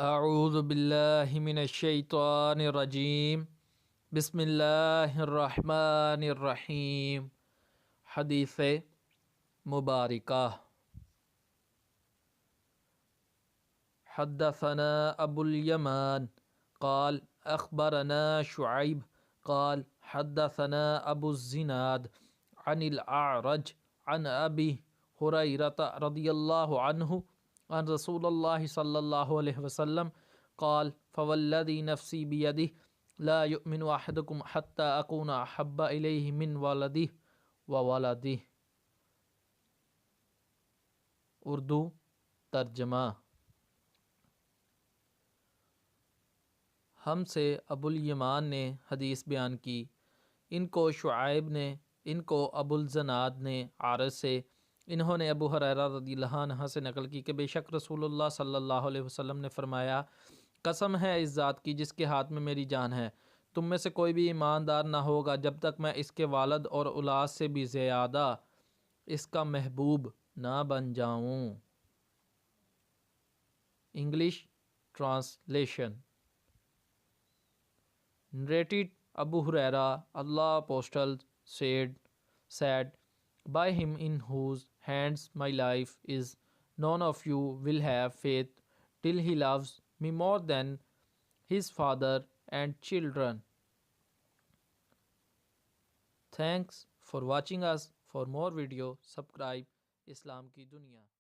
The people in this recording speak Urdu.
اعوذ باللہ من الشیطان الرجیم بسم اللہ الرحمن الرحیم۔ حدیث مبارکہ۔ حدثنا ابو الیمان قال اخبرنا شعیب قال حدثنا ابو الزناد عن الاعرج عن ابی ہریرۃ رضی اللہ عنہ عن رسول اللہ صلی اللہ علیہ وسلم قال فوالذی نفسی بیدہ لا یؤمن احدکم حتی اکون احب الیہ من ولدہ وولدہ۔ اردو ترجمہ۔ ہم سے ابو الیمان نے حدیث بیان کی، ان کو شعیب نے، ان کو ابو الزناد نے عارض سے، انہوں نے ابو ہریرہ رضی اللہ عنہ سے نقل کی کہ بے شک رسول اللہ صلی اللہ علیہ وسلم نے فرمایا، قسم ہے اس ذات کی جس کے ہاتھ میں میری جان ہے، تم میں سے کوئی بھی ایماندار نہ ہوگا جب تک میں اس کے والد اور اولاد سے بھی زیادہ اس کا محبوب نہ بن جاؤں۔ English translation. Narrated Abu Huraira, Allah Apostle said, by him in whose hands my life is, none of you will have faith till he loves me more than his father and children. Thanks for watching us. For more video, subscribe Islam Ki Duniya.